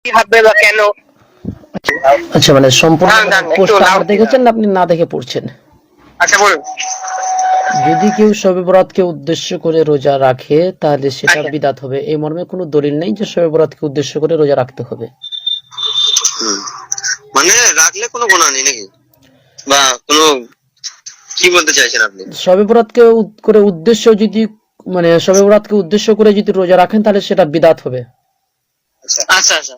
হবে বা কেন? আচ্ছা, মানে সম্পূর্ণ পোস্টটা আমার দেখেছেন না আপনি না দেখে পড়ছেন? আচ্ছা বলুন। যদি কেউ শবে বরাতকে উদ্দেশ্য করে রোজা রাখে তাহলে সেটা আচ্ছা। বিদাত হবে, এই মর্মে কোনো দলিল নেই যে শবে বরাতকে উদ্দেশ্য করে রোজা রাখতে হবে। মানে রাখলে কোনো গুনাহ নেই নাকি, বা কোনো, কি বলতে চাইছেন আপনি? শবে বরাতকে করে উদ্দেশ্য যদি, মানে শবে বরাতকে উদ্দেশ্য করে যদি রোজা রাখেন তাহলে সেটা বিদাত হবে। আচ্ছা আচ্ছা,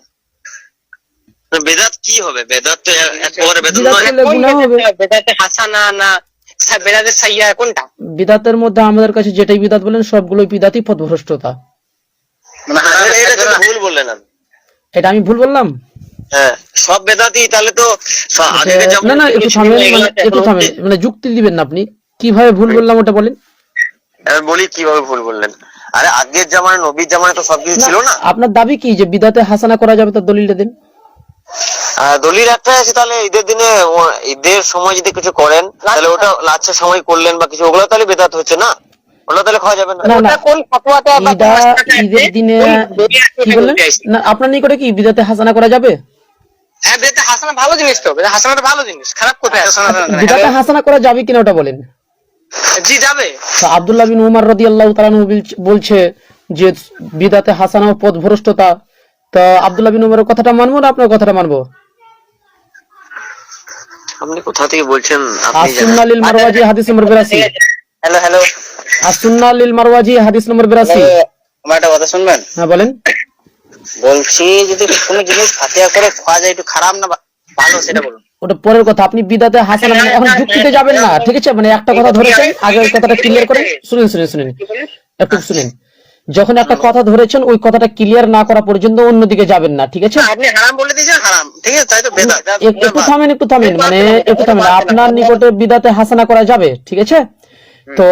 বেদাত কি হবে? বেদাত তো একেবারে বেদাত বিদাত নয়। করলে গুনাহ হবে। বেদাতে হাসানা না বেদাতে সাইয়্যা কোনটা? বিদাতের মধ্যে আমাদের কাছে যেটাই বিদাত বলেন সবগুলোই বিদাতই পথভ্রষ্টতা। মানে এটা তো ভুল বললেন আপনি। এটা আমি ভুল বললাম? হ্যাঁ, সব বেদাতই তাহলে তো আগেকার না জামানায় না, একটু থামেন, মানে একটু থামেন, হচ্ছে। মানে যুক্তি দিবেন না আপনি, কিভাবে ভুল বললাম ওটা বলেন। আমি বলি কিভাবে ভুল বললেন। আরে আগের জামানায়, নবীর জামানায় তো সবকিছু ছিল না। আপনার দাবি কি যে বিদাতে হাসানা করা যাবে, তার দলিলটা দিন। দলিল একটাই আছে, তাহলে ঈদের দিনে ঈদের সময় যদি কিছু করেন তাহলে ওটা লাচ্ছার সময় করলেন বা কিছু, ওগুলো তাহলে বেদাত হচ্ছে না, ওগুলো তাহলে খাওয়া যাবে না। না না, ওটা কোন ফতোয়াতে বা কোন মাসলাতে ঈদের দিনে কি বললেন না, আপনার নিকটে কি বিদাতে হাসানা করা যাবে? হ্যাঁ, বেদাতে হাসানা ভালো জিনিস, তো বেদাতে হাসানাটা ভালো জিনিস, খারাপ কোথায়? বিদাতে হাসানা করা যাবে কিনা ওটা বলেন। জি যাবে। তো আব্দুল্লাহ বিন উমর রাদিয়াল্লাহু তাআলা আনহু বলছে যে বিদাতে হাসানা ও পথভ্রষ্টতা। তো আব্দুল্লাহ বিন উমরের কথাটা মানবো না আপনার কথাটা মানবো? আপনি কোথা থেকে বলছেন? আপনি as-sunnah lil marwazi হাদিস নম্বর 82। Hello hello, as-sunnah lil marwazi হাদিস নম্বর 82। আমার একটা কথা শুনবেন? হ্যাঁ বলেন। বলছি, যদি কোনো জিনিস ফাতিহা করে খাওয়া যায়, একটু খারাপ না ভালো সেটা বলুন। ওটা পরের কথা, আপনি বিদাতে হাসানা মানে এখন যুক্তিতে যাবেন না, ঠিক আছে? মানে একটা কথা ধরেছেন, আগে ওই কথাটা ক্লিয়ার করেন। শুনেন শুনেন শুনেন, একটু শুনেন। যখন একটা কথা ধরেছেন ওই কথাটা ক্লিয়ার না করা পর্যন্ত অন্যদিকে যাবেন না, ঠিক আছে? আপনি হারাম বলে দিয়েছেন, হারাম, ঠিক আছে, তাই তো বেদাত। একটু থামেন, একটু থামেন, মানে একটু থামেন। আপনার নিকটে বিদাতে হাসানা করা যাবে, ঠিক আছে? তো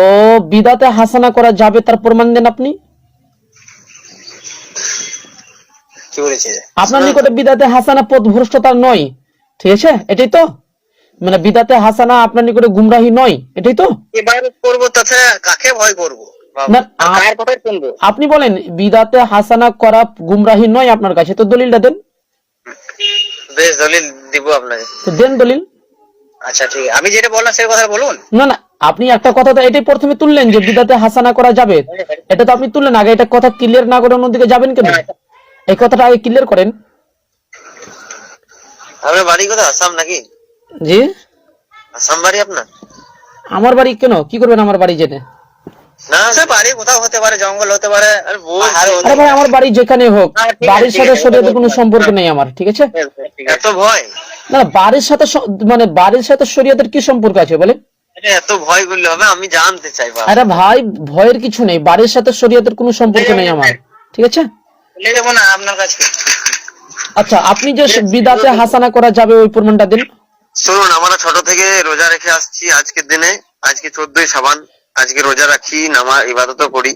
বিদাতে হাসানা করা যাবে তার প্রমাণ দেন আপনি। কি বলেছে? আপনার নিকটে বিদাতে হাসানা পথভ্রষ্টতা নয়, ঠিক আছে? এটাই তো, মানে বিদাতে হাসানা আপনার নিকটে গুমরাহি নয়, এটাই তো? এবার করবো, তাছাড়া কাকে ভয় করবো? না, কার কথা শুনবো? আপনি বলেন বিদাতে হাসানা করা গুমরাহি নয় আপনার কাছে, তো দলিলটা দেন। বেশ, দলিল দিব আপনাকে। তো দেন দলিল। আচ্ছা ঠিক আছে, আমি যেটা বললাম সেই কথা বলুন। না না, আপনি একটা কথা তো এটাই প্রথমে তুললেন যে বিদাতে হাসানা করা যাবে, এটা তো আপনি তুললেন। আগে এটা কথা ক্লিয়ার না করে অন্যদিকে যাবেন কেন? এই কথাটা আগে ক্লিয়ার করেন। আপনার বাড়ি কোথায়? আসাম নাকি? জি, আসাম বাড়ি আপনার? আমার বাড়ি কেন, কি করবেন আমার বাড়ি জেনে? না, সে বাড়ি কোথাও হতে পারে, জঙ্গল হতে পারে। আরে ভাই, আমার বাড়ি যেখানে হোক, বাড়ির সাথে শরীয়তের কোনো সম্পর্ক নেই আমার, ঠিক আছে? এত ভয়? না, বাড়ির সাথে মানে বাড়ির সাথে শরীয়তের কি সম্পর্ক আছে বলেন? এত ভয় করলে হবে? আমি জানতে চাই। আরে ভাই, ভয়ের কিছু নেই, বাড়ির সাথে শরীয়তের কোনো সম্পর্ক নেই আমার, ঠিক আছে? বলে দেবো না আপনার কাছে। আচ্ছা, আপনি যে বিদাতে হাসানা করা যাবে ওই প্রমাণটা দিন। শুনুন, আমরা ছোট থেকে রোজা রেখে আসছি। আজকের দিনে, আজকে 14ই শাবান, আজকে রোজা রাখি, নামাজ ইবাদতও করি।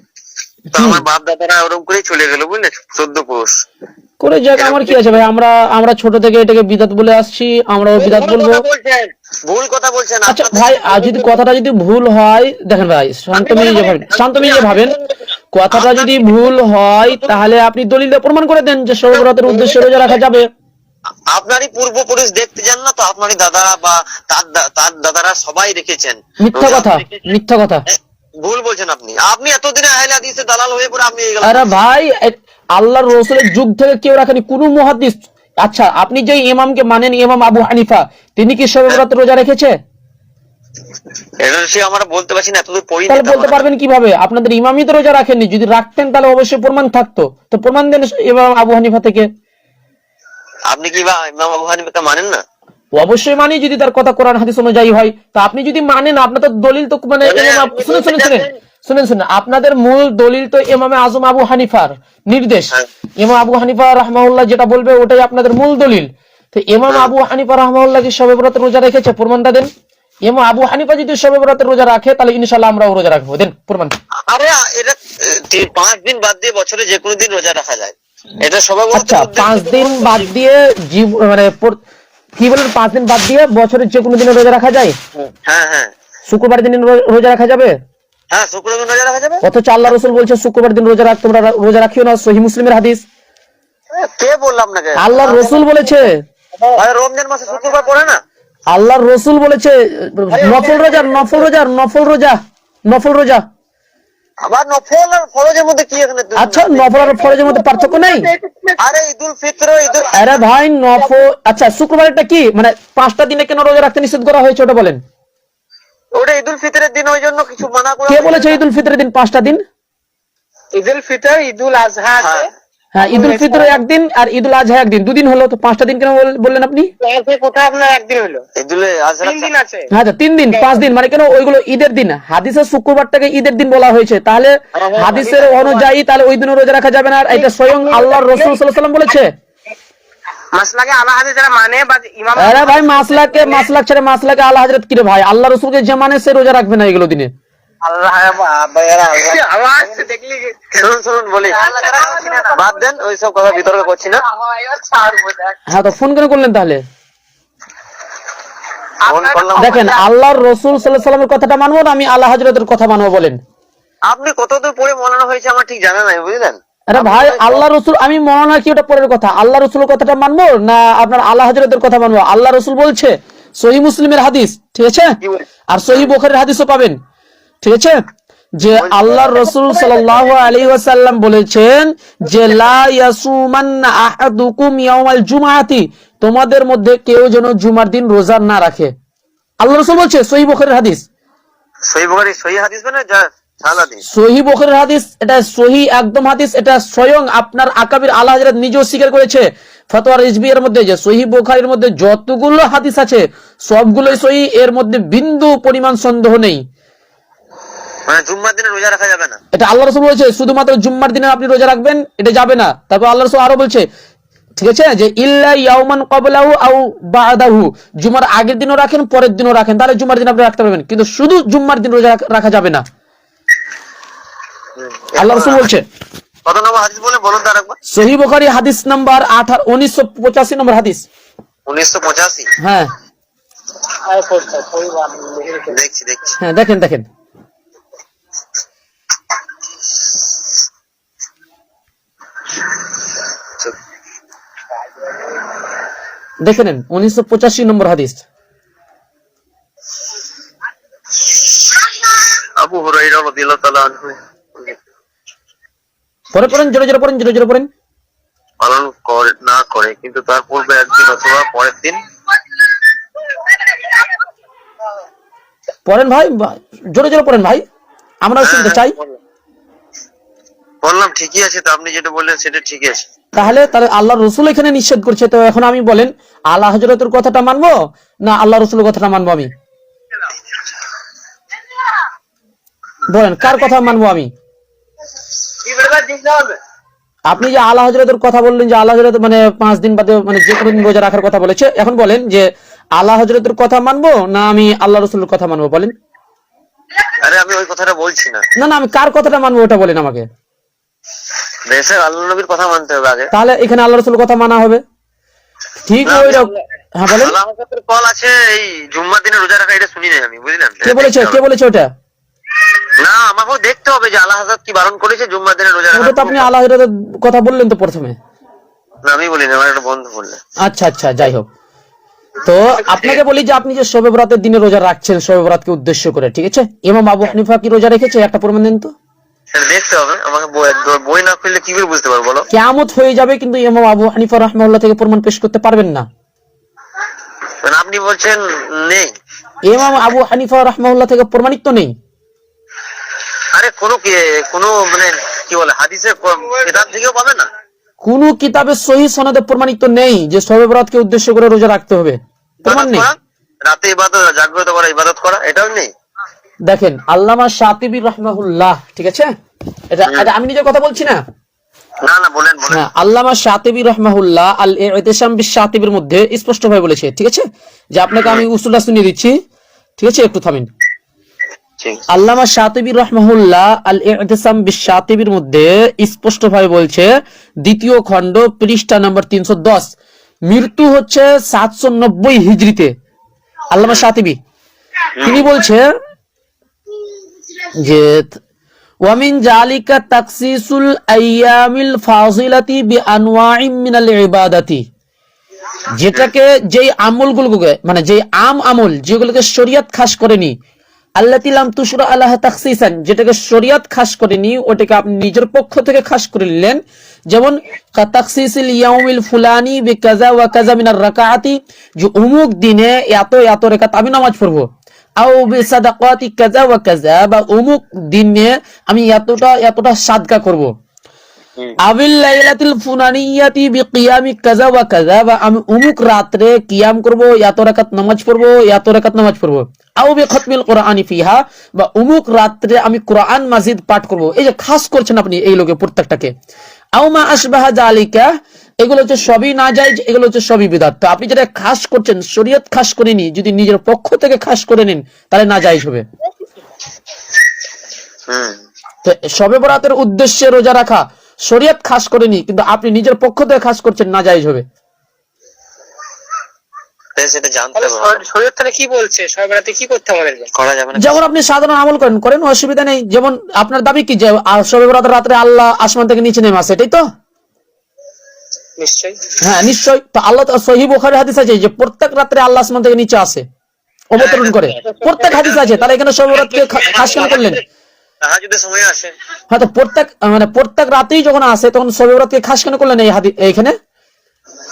তো আমার বাপ দাদারা ওরকম করেই চলে গেল, বুঝলে, 14 পুরুষ করে যাক, আমার কি আছে ভাই, আমরা ছোট থেকে এটাকে বিদাত বলে আসছি, আমরাও বিদাত বলবো। ভুল কথা বলছেন। আচ্ছা ভাই, আর যদি কথাটা যদি ভুল হয়, দেখেন ভাই, শান্তমিয়ে ভাবেন, কথাটা যদি ভুল হয় তাহলে আপনি দলিলে প্রমাণ করে দেন যে শবে বরাতের উদ্দেশ্যে রোজা রাখা যাবে। আপনারই পূর্বপুরুষ দেখতে যান না তো, আপনারই দাদারা বা তার দাদারা সবাই রেখেছেন। মিথ্যা কথা, মিথ্যা কথা। ভুল বলছেন আপনি। আপনি এতদিনে আহলে হাদিসে দালাল হয়ে পড়ে আপনি এই গেলেন। আরে ভাই, আল্লাহর রাসূলের যুগ থেকে কেউ রাখেনি কোনো মুহাদ্দিস। আচ্ছা, আপনি যে ইমামকে মানেন, ইমাম আবু হানিফা, তিনি কি শবে বরাতের রোজা রেখেছে? এটা সে আমরা বলতে পারছি না, এতদূর পড়ি। তাহলে বলতে পারবেন কিভাবে? আপনাদের ইমামই তো রোজা রাখেননি, যদি রাখতেন তাহলে অবশ্যই প্রমাণ থাকতো। তো প্রমাণ দেন ইমাম আবু হানিফা থেকে। আপনি কি ইমাম আবু হানিফাকে মানেন না? অবশ্যই মানি, যদি তার কথা কোরআন হাদিস অনুযায়ী হয়। তো আপনি যদি মানেন, আপনার তো দলিল তো মানে শুনেন, আপনাদের মূল দলিল তো ইমামে আজম আবু হানিফার নির্দেশ। ইমাম আবু হানিফা রাহমাহুল্লাহ যেটা বলবে ওটাই আপনাদের মূল দলিল। তো ইমাম আবু হানিফা রাহমাহুল্লাহ কি শবে বরাতের রোজা রেখেছে? প্রমাণটা দেন। ইমাম আবু হানিফা যদি শবে বরাতের রোজা রাখে তাহলে ইনশাআল্লাহ আমরাও রোজা রাখবো, দেন প্রমাণ। আরে এটা 5 দিন বাদ দিয়ে বছরে যে কোনো দিন রোজা রাখা যায়, এটা শবে বরাতের। আচ্ছা, 5 দিন বাদ দিয়ে মানে কি বলেন, 5 দিন বাদ দিয়ে বছরের যে কোনো দিনে রোজা রাখা যায়? হ্যাঁ হ্যাঁ, শুক্রবার দিন রোজা রাখা যাবে? হ্যাঁ, শুক্রবার রোজা রাখা যাবে। অথচ আল্লাহ রাসূল বলছে শুক্রবার দিন রোজা রাখ, তোমরা রোজা রাখিও না, সহিহ মুসলিমের হাদিস। কে বললাম আপনাকে? আল্লাহর রসুল বলেছে, আরে রমজান মাসে শুক্রবার পড়ে না? আল্লাহর রসুল বলেছে নফল রোজা, নফল রোজা, নফল রোজা, নফল রোজা। আবার নফল আর ফরজের মধ্যে কি এখানে? আচ্ছা, নফল আর ফরজের মধ্যে পার্থক্য নেই? আরে ঈদুল ফিতর, ঈদুল আরে ভাই নফল, আচ্ছা শুক্রবারটা কি মানে 5টা দিনে কেন রোজা রাখতে নিষেধ করা হয়েছে ওটা বলেন? ওটা ঈদুল ফিতরের দিন, ওই জন্য কিছু মানা করা কে হয়েছে। বলেছে ঈদুল ফিতরের দিন 5টা দিন? ঈদুল ফিতর, ঈদুল আজহা আছে। হ্যাঁ, ঈদুল ফিতর একদিন আর ঈদুল আজহা একদিন, দুদিন হলো, তো 5টা দিন কেন বললেন আপনি? কোথায় আপনার একদিন হলো? ঈদুল আজহা 3 দিন আছে। আচ্ছা 3 দিন, 5 দিন মানে কেন ওইগুলো ঈদের দিন? হাদিসে শুক্রবারটাকে ঈদের দিন বলা হয়েছে, তাহলে হাদিসের অনুযায়ী তাহলে ওই দিনও রোজা রাখা যাবে না, আর এটা স্বয়ং আল্লাহর রাসূল সাল্লাল্লাহু আলাইহি ওয়াসাল্লাম বলেছে। মাসলাকে আলা হাদিস যারা মানে বা ইমাম, আরে ভাই মাসলাক ছেড়ে মাসলাকে আলা হযরত কি রে ভাই? আল্লাহ রাসূলকে যে মানে সে রোজা রাখবে না এগুলো দিনে। আল্লাহ আওয়াজ দেখলি শুনুন বলি, বাদ দেন ওইসব কথা, বিতর্ক করছি না। হ্যাঁ, তো ফোন কেন করলেন তাহলে? ফোন করলাম। দেখেন, আল্লাহর রাসূল সাল্লাল্লাহু আলাইহি ওয়াসাল্লামের কথাটা মানবো না আমি আলা হযরতের কথা মানবো বলেন? আপনি কতদূর পড়ে মনে হয়েছে আমার ঠিক জানা নাই, বুঝলেন? আরে ভাই, আল্লাহ রসুল, আমি মনে হয় কি ওটা পরের কথা, আল্লাহ রসুলের কথাটা মানবো না আপনার আলা হযরতের কথা মানবো? আল্লাহ রসুল বলছে, সহিহ মুসলিমের হাদিস, ঠিক আছে, কি বলে? আর সহিহ বুখারীর হাদিসও পাবেন, ঠিক আছে, যে আল্লাহর রাসূল সাল্লাল্লাহু আলাইহি ওয়াসাল্লাম বলেছেন যে লা ইয়াসুমান্না আহাদুকুম ইয়াউমাল জুমআতি, তোমাদের মধ্যে কেউ যেন জুমার দিন রোজা না রাখে। আল্লাহ রাসূল বলছে, সহিহ বুখারীর হাদিস। সহিহ বুখারী সহিহ হাদিস মানে জাল হাদিস। সহিহ বুখারীর হাদিস, এটা সহিহ একদম হাদিস, এটা স্বয়ং আপনার আকাবির আলা হযরত নিজেও স্বীকার করেছে ফতোয়া রিজভি এর মধ্যে, যে সহিহ বুখারীর মধ্যে যতগুলো হাদিস আছে সবগুলোই সহিহ, এর মধ্যে বিন্দু পরিমাণ সন্দেহ নেই। মানে জুম্মার দিনে রোজা রাখা যাবে না? এটা আল্লাহ রাসূল বলেছে, শুধুমাত্র জুম্মার দিনে আপনি রোজা রাখবেন, এটা যাবে না। তারপর আল্লাহ রাসূল আরো বলছে, ঠিক আছে, যে ইল্লা ইয়াউমান ক্বাবলাহু আও বা'দাহু, জুমার আগের দিনও রাখেন পরের দিনও রাখেন, তাহলে জুমার দিন আপনি রাখতে পারবেন, কিন্তু শুধু জুম্মার দিন রোজা রাখা যাবে না, আল্লাহ রাসূল বলছে। কত নম্বর হাদিস বলে বলুন তার একবার? সহিহ বুখারী হাদিস নাম্বার 1985 নম্বর হাদিস। 1985? হ্যাঁ দেখছি। হ্যাঁ, দেখেন দেখে নেন, 1985 নম্বর হাদিস। আবু হুরায়রা রাদিয়াল্লাহু তাআলা আনহু পড়েন, জোরে পড়েন। পালন করে না করে, কিন্তু তার পূর্বে একদিন অথবা পরের দিন। পড়েন ভাই, জোরে পড়েন ভাই, আমরা শুনতে চাই। বললাম ঠিকই আছে, তো আপনি যেটা বললেন সেটা ঠিকই আছে। তাহলে আল্লাহ রসুল এখানে নিষেধ করছে, তো এখন আমি বলেন আলা হযরতের কথাটা মানবো না আল্লাহ রসুলের কথাটা মানবো? আমি বলেন কার কথা মানবো আমি? আপনি যে আলা হযরতের কথা বললেন, যে আলা হযরত মানে 5 দিন বাদে মানে যে কোনো দিন রোজা রাখার কথা বলেছে, এখন বলেন যে আলা হযরতের কথা মানবো না আমি আল্লাহ রসুলের কথা মানবো বলেন? আরে আমি ওই কথাটা বলছি না। না, আমি কার কথাটা মানবো ওটা বলেন আমাকে। দেশের আল্লাহ নবীর কথা মানতে হবে আগে, তাহলে এখানে আল্লাহ রসুলের কথা মানা হবে, ঠিক ওই রকম। হ্যাঁ বলেন, আল্লাহ হাদিসের কল আছে এই জুম্মার দিনে রোজা রাখা, এটা শুনি নাই আমি, বুঝলেন? কে বলেছে ওটা? না, আমাকেও দেখতে হবে যে আল্লাহ হাজার কি বারণ করেছে জুম্মার দিনে রোজা ওটা তো রাখা। আপনি আল্লাহ হযরতের কথা বললেন তো প্রথমে। না, আমি বলিনি, আমার একটা বন্ধু বললে। আচ্ছা, যাই হোক, তো আপনাকে বলি যে আপনি যে শবে বরাতের দিনে রোজা রাখছেন শবে বরাতকে উদ্দেশ্য করে, ঠিক আছে, ইমাম আবু হানিফা কি রোজা রেখেছে? একটা প্রমাণ দেন তো। সেটা দেখতে হবে আমাকে, বই না খুললে কি করে বুঝতে পারবো বলো? কিয়ামত হয়ে যাবে কিন্তু ইমাম আবু হানিফা রাহমাহুল্লাহ থেকে প্রমাণ পেশ করতে পারবেন না। মানে আপনি বলছেন নেই? ইমাম আবু হানিফা রাহমাহুল্লাহ থেকে প্রমাণিত নেই। আরে কোনো মানে কি বলে হাদিসের কিতাব থেকেও পাবে না? কোন কিতাবে সহিহ সনদে প্রমাণিত নেই যে শবে বরাতকে উদ্দেশ্য করে রোজা রাখতে হবে, প্রমাণ নেই। রাতে ইবাদত, জাগ্রত করা, ইবাদত করা, এটাও নেই। দেখেন আল্লামা শাতিবি রাহমাহুল্লাহ, ঠিক আছে, এটা আমি নিজের কথা বলছি না। না বলেন। হ্যাঁ, আল্লামা শাতিবি রাহমাহুল্লাহ আল ইতিসাম বিশ শাতিবির মধ্যে স্পষ্টভাবে বলেছে, ঠিক আছে, যে আপনাকে আমি উসুলটা শুনিয়ে দিচ্ছি, ঠিক আছে, একটু থামেন। আল্লামা শাতিবি রাহমাহুল্লাহ আল ইতিসাম বিশ শাতিবির মধ্যে স্পষ্টভাবে বলছে, দ্বিতীয় খণ্ড পৃষ্ঠা নম্বর 310, মৃত্যু হচ্ছে 790 হিজরিতে। আল্লামা শাতিবি তিনি বলছে যে ওয়ামিন জালিকা তাকসিসুল আইয়ামিল ফাজিলাতি বিআনওয়াইম মিনাল ইবাদাতি, যেটাকে যেই আমলগুলোকে মানে যেই আমল যেগুলোকে শরীয়ত খাস করেনি, আল্লাতী লাম তুশরা আলাহা তাখসিসান, যেটাকে শরীয়ত খাস করেনি ওটাকে আপনি নিজের পক্ষ থেকে খাস করে নিলেন। যেমন তাকসিসিল ইয়াউমিল ফুলানি বিকাযা ওয়া কাযা মিনার রাকাআতি, যে অমুক দিনে এত এত রাকাত আমি নামাজ পড়বো, আও বিসাদাকাতি কাযা ওয়া কাযা, বা অমুক দিনে আমি এতটা এতটা সাদকা করব, আবিল লাইলাতিল ফুলানিয়াতি বিকিয়ামি কাযা ওয়া কাযা, বা আমি অমুক রাতে কিয়াম করব, এত রাকাত নামাজ পড়বো, এত রাকাত নামাজ পড়বো, আও বিখতমিল কুরআনি ফিহা, বা অমুক রাতে আমি কুরআন মাজিদ পাঠ করব। এই যে খাস করছেন আপনি এই লোকে প্রত্যেকটাকে, আও মা আশবাহা যালিকা, এগুলো হচ্ছে সবই নাজায়েজ, এগুলো হচ্ছে সবই বিদআত। তো আপনি যেটা খাস করছেন শরীয়ত খাস করেনি, যদি নিজের পক্ষ থেকে খাস করে নেন তাহলে নাজায়েজ হবে। তো শবে বরাতের উদ্দেশ্যে রোজা রাখা শরীয়ত খাস করেনি, কিন্তু আপনি নিজের পক্ষ থেকে খাস করছেন, নাজায়েজ হবে। সেটা জানতে তাহলে হবে, শরীয়ত তাহলে কি বলছে শবে বরাতে কি করতে আমাদেরকে? করা যাবে না। যেমন আপনি সাধারণ আমল করেন করেন, অসুবিধা নেই। যেমন আপনার দাবি কি যে শবে বরাতের রাত্রে আল্লাহ আসমান থেকে নিচে নেমে আসে, এটাই তো? নিশ্চয়ই। হ্যাঁ নিশ্চয়ই। তো আল্লাহ সহিহ বুখারী হাদিস আছে যে প্রত্যেক রাত্রে আল্লাহ আসমান থেকে নিচে আসে, অবতরণ করে, প্রত্যেক হাদিস আছে। তাহলে এখানে শবে বরাতকে খাস কেন করলেন? তাহাজ্জুদের সময় আসে। হ্যাঁ, তো প্রত্যেক রাতেই যখন আসে তখন শবে বরাতকে খাস কেন করলেন এই এইখানে?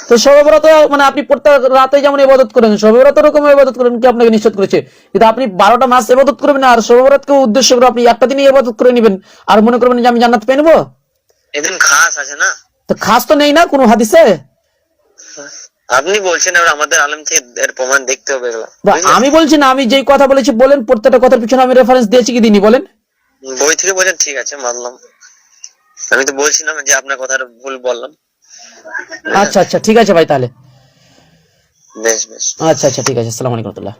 তো শবে বরাতে মানে আপনি প্রত্যেক রাতে যেমন ইবাদত করেন, শবে বরাতে এরকম ইবাদত করেন কি আপনাকে নিষেধ করেছে। কিন্তু আপনি 12টা মাস ইবাদত করবেন আর শবে বরাতকে উদ্দেশ্য করে আপনি একটা দিনই ইবাদত করে নেবেন আর মনে করবেন যে আমি জান্নাত পেয়ে নেবো। এদিন খাস আছে না, তো খাস তো নেই না কোনো হাদিসে। আপনি বলছেন, আর আমাদের আলেম থেকে এর প্রমাণ দেখতে হবে এগুলো। আমি বলছি না, আমি যেই কথা বলেছি বলেন, প্রত্যেকটা কথার পিছনে আমি রেফারেন্স দিয়েছি কি দিইনি বলেন? বই থেকে বলছেন, ঠিক আছে মানলাম। আমি তো বলছিলাম যে আপনার কথাটা ভুল বললাম। আচ্ছা আচ্ছা ঠিক আছে ভাই, তাহলে বেশ বেশ। আচ্ছা আচ্ছা ঠিক আছে। আসসালামু আলাইকুম রাহমাতুল্লাহ।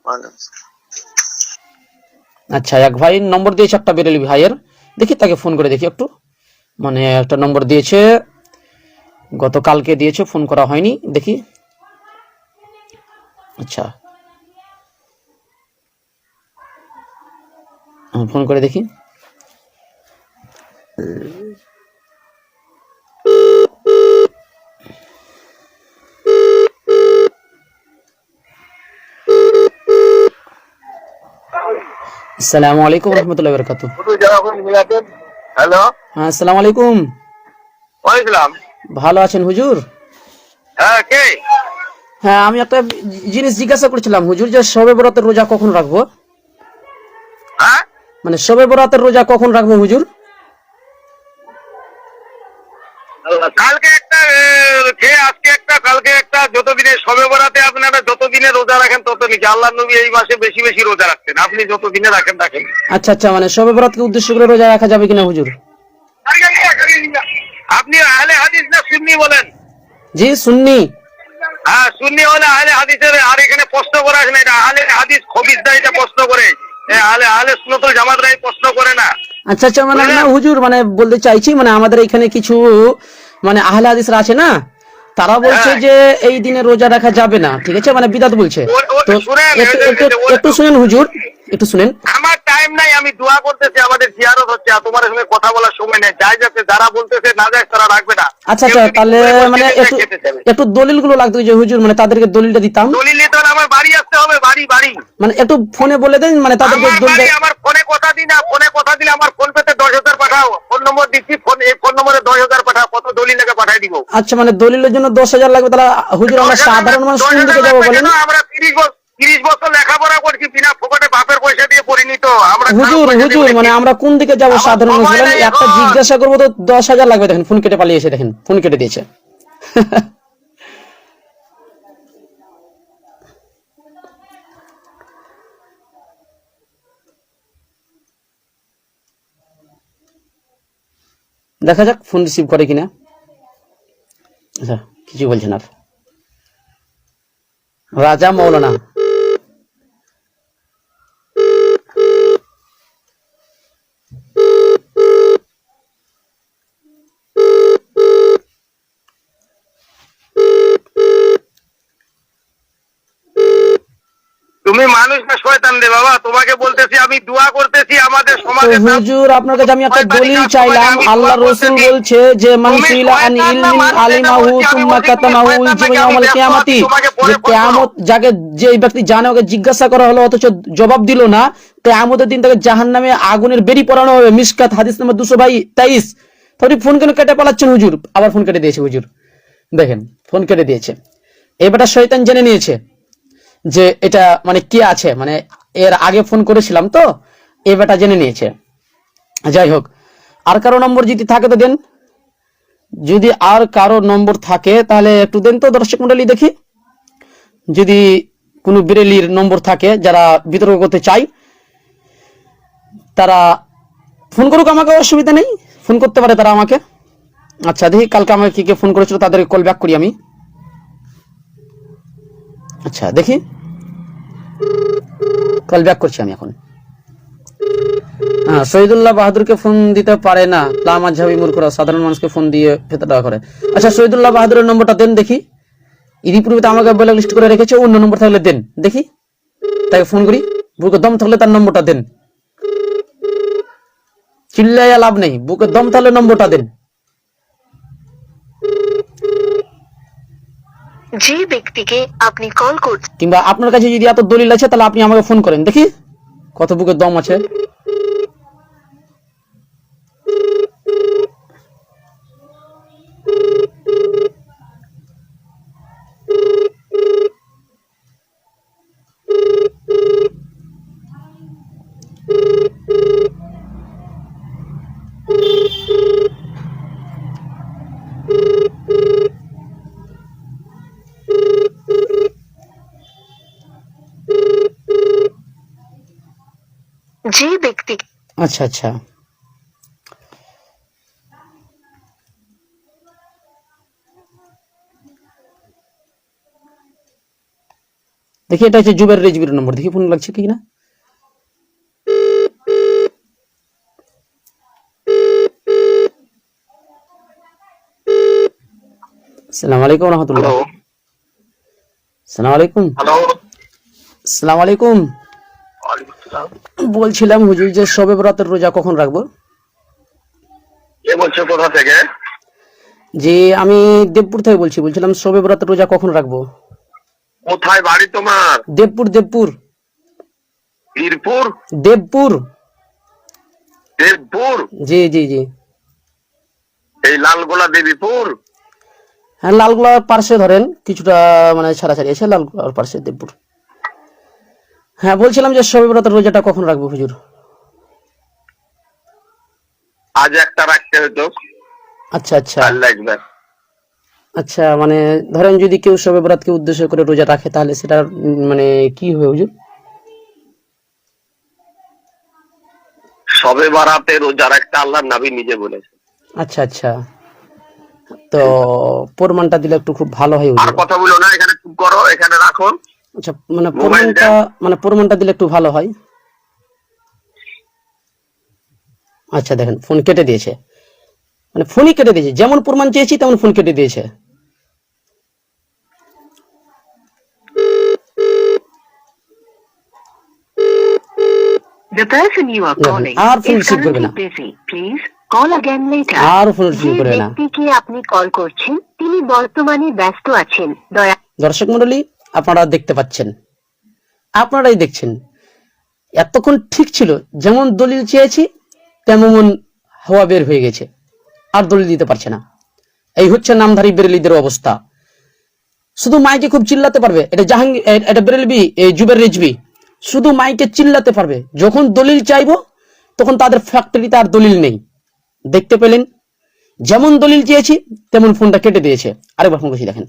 মানলাম। আচ্ছা, এক ভাই নম্বর দিয়েছে একটা বেরেলি ভাইয়ের, দেখি তাকে ফোন করে দেখি একটু। মানে একটা নম্বর দিয়েছে, গতকালকে দিয়েছে, ফোন করা হয়নি, দেখি। আচ্ছা ফোন করে দেখি। আসসালামু আলাইকুম রহমতুল্লাহ বারাকাতুহু। হ্যালো, হ্যাঁ আসসালামু আলাইকুম। ওয়ালাইকুম। ভালো আছেন হুজুর? হ্যাঁ, কে? হ্যাঁ, আমি একটা জিনিস জিজ্ঞাসা করছিলাম হুজুর, যে শবে বরাতের রোজা কখন রাখবো? হ্যাঁ, মানে শবে বরাতের রোজা কখন রাখবো হুজুর? কালকে একটা, আজকে একটা, কালকে একটা, যতদিনে শবে বরাতে আপনারা যতদিনে রোজা রাখেন তত নিচে। আল্লাহ নবী এই মাসে বেশি বেশি রোজা রাখতেন, আপনি যতদিনে রাখেন রাখেন। আচ্ছা আচ্ছা, মানে শবে বরাতকে উদ্দেশ্য করে রোজা রাখা যাবে কিনা হুজুর? আপনি আহলে হাদিস না সুন্নি বলেন? জি সুন্নি। হ্যাঁ, সুন্নি হলে আহলে হাদিসের। আর এখানে প্রশ্ন করা আছে না, এটা আহলে হাদিস খবিসদা এটা প্রশ্ন করে, আহলে সুন্নাতুল জামাতরা এই প্রশ্ন করে না। আচ্ছা আচ্ছা, মানে না হুজুর, মানে বলতে চাইছি মানে আমাদের এখানে কিছু মানে আহলে হাদিসরা আছে না, তারা বলছে যে এই দিনে রোজা রাখা যাবে না, ঠিক আছে, মানে বিদআত বলছে। তো একটু শুনেন হুজুর, একটু শুনেন। আমার টাইম নাই, আমি দোয়া করতেছি, আমাদের জিয়ারত হচ্ছে, আর তোমার সঙ্গে কথা বলার সময় নেই। যাই যাচ্ছে, যারা বলতেছে না যায় তারা রাখবে না। আচ্ছা আচ্ছা, তাহলে মানে একটু দলিল গুলো লাগতো যে হুজুর, মানে তাদেরকে দলিলটা দিতাম। দলিল নিতে হলে আমার বাড়ি আসতে হবে, বাড়ি বাড়ি। মানে একটু ফোনে বলে দেন, মানে তাদেরকে আমার ফোনে কথা দিই না, ফোনে কথা দিলে আমার ফোন পেতে 10,000 পাঠাও। ফোন নম্বর দিচ্ছি, এই ফোন নম্বরে 10,000 পাঠাও। কত দলিল লেগে পাঠাই দিব? আচ্ছা, মানে দলিলের জন্য 10,000 লাগবে। তাহলে হুজুর আমরা সাধারণ মানুষ কোন দিকে যাবো বলেন? আমরা 30 বছর লেখাপড়া করছি, বিনা ফোকটে বাপের পয়সা দিয়ে পড়িনি তো আমরা। হুজুর মানে আমরা কোন দিকে যাবো সাধারণ মানুষ বলেন? একটা জিজ্ঞাসা করবো তো 10,000 লাগবে। দেখেন ফোন কেটে পালিয়েছে, দেখেন ফোন কেটে দিয়েছে। দেখা যাক ফোন রিসিভ করে কিনা। আচ্ছা, কিছু বলছেন আর। রাজা মৌলানা, তুমি তুমি মানুষ না শয়তান রে বাবা, তোমাকে বলতেছি আমি দোয়া করতেছি আমাদের তো সমাজে। হুজুর আপনার কাছে আমি একটা দলিল চাইলাম, আল্লাহ রসুল বলছে যে মানসুইলা আন ইলমিন আলিমাহু সুম্মা কাতামাহু উলজিমা ইয়াউমাল কিয়ামাতি, যে কিয়ামত যাকে যে ব্যক্তি জানে ওকে জিজ্ঞাসা করা হলো অথচ জবাব দিল না, কিয়ামতের দিন তাকে জাহান্নামে আগুনের বেরি পরানো হবে। মিশকাত হাদিস নাম্বার 222। তাহলে ফোন কেন কেটে পালাচ্ছেন হুজুর? আবার ফোন কেটে দিয়েছে হুজুর, দেখেন ফোন কেটে দিয়েছে। এবারটা শয়তান জেনে নিয়েছে যে এটা মানে কি আছে, মানে এর আগে ফোন করেছিলাম তো এবারটা জেনে নিয়েছে। যাই হোক, আর কারো নম্বর যদি থাকে তো দেন, যদি আর কারো নম্বর থাকে তাহলে একটু দেন তো দর্শক মন্ডলী, দেখি যদি কোনো বিরেলির নম্বর থাকে যারা বিতর্ক করতে চাই তারা ফোন করুক, আমাকে অসুবিধা নেই, ফোন করতে পারে তারা আমাকে। আচ্ছা দেখি কালকে আমাকে কে কে ফোন করেছিল তাদেরকে কল ব্যাক করি আমি। আচ্ছা দেখি, কল ব্যাক করছি আমি এখন। হ্যাঁ, শহীদুল্লাহ বাহাদুরকে ফোন দিতে পারে না, লামাঝাবি মূর্খরা সাধারণ মানুষকে ফোন দিয়ে ফেতনা করে। আচ্ছা শহীদুল্লাহ বাহাদুরের নম্বরটা দেন দেখি, ইদি পূর্বে তো আমাকে ব্ল্যাক লিস্ট করে রেখেছে, অন্য নম্বর থাকলে দেন দেখি, তাকে ফোন করি, বুকে দম থাকলে তার নম্বরটা দেন, চিল্লাইয়া লাভ নেই, বুকে দম থাকলে নম্বরটা দেন। যে ব্যক্তিকে আপনি কল করছেন কিংবা আপনার কাছে যদি এত দলিল আছে তাহলে আপনি আমাকে ফোন করেন দেখি কত বুকের দম আছে। যে ব্যক্তি আচ্ছা আচ্ছা, দেখি এটা হচ্ছে জুবের রেজবির নম্বর, দেখি ফোন লাগছে কি না। আসসালামু আলাইকুম রহমতুল্লাহ। আসসালামু আলাইকুম। হ্যালো, আসসালামু আলাইকুম। বলছিলাম হুজুর যে শবে বরাতের রোজা কখন রাখবো? কে বলছো, কোথা থেকে? যে আমি দেবপুর থেকে বলছি, বলছিলাম শবে বরাতের রোজা কখন রাখবো? কোথায় বাড়ি তোমার? দেবপুর। দেবপুর বীরপুর? দেবপুর। দেবপুর? জি জি জি। এই লালগোলা দেবীপুর? হ্যাঁ, লালগোলার পার্শ্বে ধরেন কিছুটা মানে ছাড়াছাড়ি আছে, লালগোলার পার্শ্বে দেবপুর। হ্যাঁ বলছিলাম যে শবে বরাতের রোজাটা কখন রাখবো হুজুর? আজ একটা রাখতে হতো। আচ্ছা আচ্ছা আর লাগবে। আচ্ছা, মানে ধরেন যদি কেউ শবে বরাতকে উদ্দেশ্য করে রোজা রাখে তাহলে সেটা মানে কি হবে হুজুর? সবে বারাতে রোজা রাখতে আল্লাহর নবী নিজে বলেছে। আচ্ছা আচ্ছা, তো প্রমাণটা দিলে একটু খুব ভালো হয় আর হুজুর। কথা বলো না, এখানে চুপ করো, এখানে রাখো। আচ্ছা, মানে মোবাইলটা? প্রমাণটা দিলে একটু ভালো হয়। আচ্ছা দেখেন ফোন কেটে দিয়েছে, মানে ফোনই কেটে দিয়েছে, যেমন প্রমাণ চেয়েছি তেমন ফোন কেটে দিয়েছে। The person you are calling আর ফোন is রিসিভ করবে না, currently busy. Please call again later. আর ফোন রিসিভ যে করবে না। ব্যক্তিকে আপনি কল করছেন তিনি বর্তমানে ব্যস্ত আছেন, দয়া দর্শক মন্ডলী আপনারা দেখতে পাচ্ছেন, আপনারাই দেখছেন, এতক্ষণ ঠিক ছিল, যেমন দলিল চেয়েছি তেমন হাওয়া বের হয়ে গেছে, আর দলিল দিতে পারছে না। এই হচ্ছে নামধারী বেরেলিদের অবস্থা। শুধু মাইকে খুব চিল্লাতে পারবে, এটা জাহাঙ্গীর, এটা বেরেলবি, এই জুবের রেজবি, শুধু মাইকে চিল্লাতে পারবে, যখন দলিল চাইবো তখন তাদের ফ্যাক্টরিতে আর দলিল নেই। দেখতে পেলেন, যেমন দলিল চেয়েছি তেমন ফোনটা কেটে দিয়েছে। আরেকবার ফোন করছি দেখেন।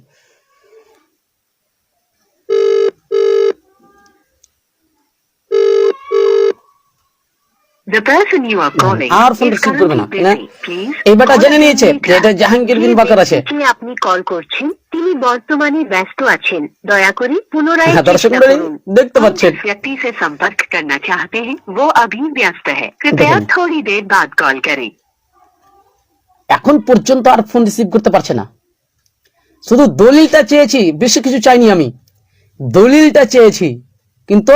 The person you are calling আর ফোন is রিসিভ করবে না, currently না busy. Please এই বেটা call জেনে again নিয়েছে যে later. এটা জাহাঙ্গীর বিন বাকার আছে। যে ব্যক্তিকে আপনি কল করছেন তিনি বর্তমানে ব্যস্ত আছেন, দয়া করে পুনরায় হ্যাঁ দর্শক চেষ্টা মন্ডলী করুন। দেখতে পাচ্ছেন, जिस व्यक्ति से संपर्क करना चाहते हैं वो अभी व्यस्त है, कृपया देखिए। थोड़ी देर बाद कॉल करें। এখন পর্যন্ত আর ফোন রিসিভ করতে পারছে না। শুধু দলিলটা চেয়েছি, বেশি কিছু চাইনি আমি, দলিলটা চেয়েছি, কিন্তু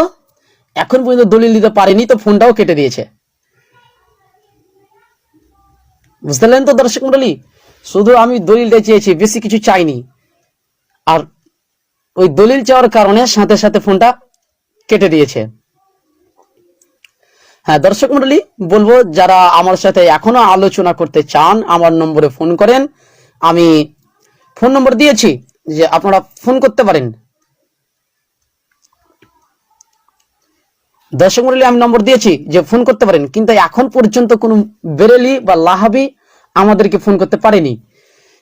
এখন পর্যন্ত দলিল দিতে পারেনি, তো ফোনটাও কেটে দিয়েছে। বুঝতে পারলেন তো দর্শক মন্ডলী, শুধু আমি দলিলটা চেয়েছি, বেশি কিছু চাইনি। আর ওই দলিল চাওয়ার কারণে সাথে সাথে ফোনটা কেটে দিয়েছে। হ্যাঁ দর্শক মন্ডলী, বলবো যারা আমার সাথে এখনো আলোচনা করতে চান আমার নম্বরে ফোন করেন। আমি ফোন নম্বর দিয়েছি, যে আপনারা ফোন করতে পারেন। দর্শক মন্ডলী, আমি নম্বর দিয়েছি যে ফোন করতে পারেন, কিন্তু এখন পর্যন্ত কোনো বেরেলি বা লাহাবি আমাদেরকে ফোন করতে পারেনি।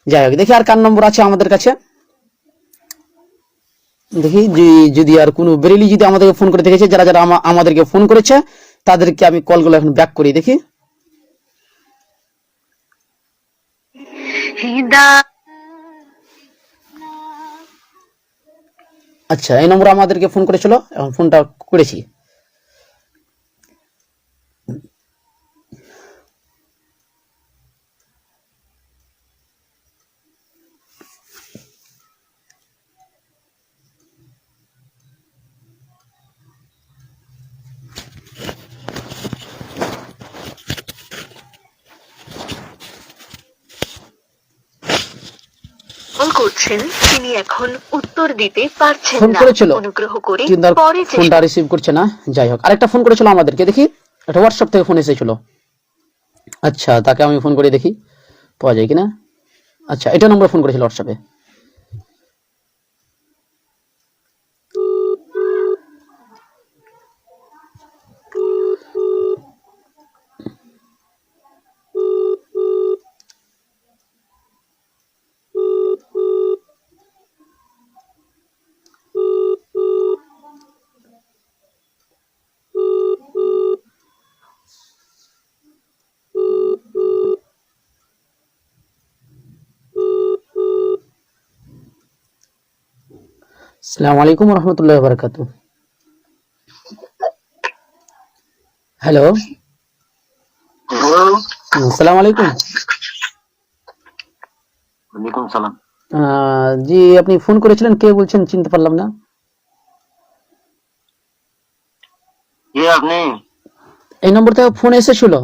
যাই হোক, দেখি আর কার নম্বর আছে আমাদের কাছে। দেখি যদি আর কোনো বেরেলি যদি আমাদেরকে ফোন করে দেখেছে, যারা যারা আমাদেরকে ফোন করেছে তাদেরকে আমি কলগুলো এখন ব্যাক করি, দেখি। আচ্ছা, এই নম্বর আমাদেরকে ফোন করেছিল, এখন ফোনটা করেছি। কল করছেন, তিনি এখন উত্তর দিতে পারছেন ফোন না। করেছিল অনুগ্রহ করে কিন্তু আর পরে ফোনটা রিসিভ করছে না। যাই হোক, আরেকটা ফোন করেছিল আমাদেরকে, দেখি এটা হোয়াটসঅ্যাপ থেকে ফোন এসেছিল। আচ্ছা, তাকে আমি ফোন করে দেখি পাওয়া যায় কিনা। আচ্ছা, এটা নম্বরে ফোন করেছিল হোয়াটসঅ্যাপে। আসসালামু আলাইকুম ওয়া রাহমাতুল্লাহি ওয়া বারাকাতুহু। হ্যালো, আসসালামু আলাইকুম। ওয়ালাইকুম সালাম। জি, আপনি ফোন করেছিলেন, কে বলছেন চিনতে পারলাম না। কে আপনি? এই নম্বর থেকে ফোন এসেছিল।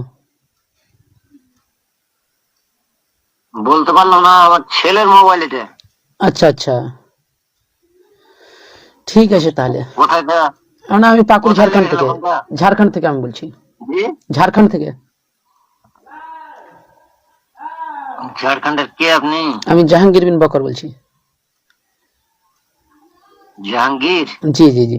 বলতে পারলাম না, আমার ছেলের মোবাইল এটা। আচ্ছা আচ্ছা, ঠিক আছে তাহলে। কোথায় দেয়া? না, আমি পাকুড় কোথায় ঝাড়খণ্ড থেকে। দেয়া ফোনটা? ঝাড়খণ্ড থেকে আমি বলছি, জি? ঝাড়খণ্ড থেকে। ঝাড়খণ্ডের কে আপনি? আমি জাহাঙ্গীর বিন বকর বলছি। জাহাঙ্গীর? জি জি জি।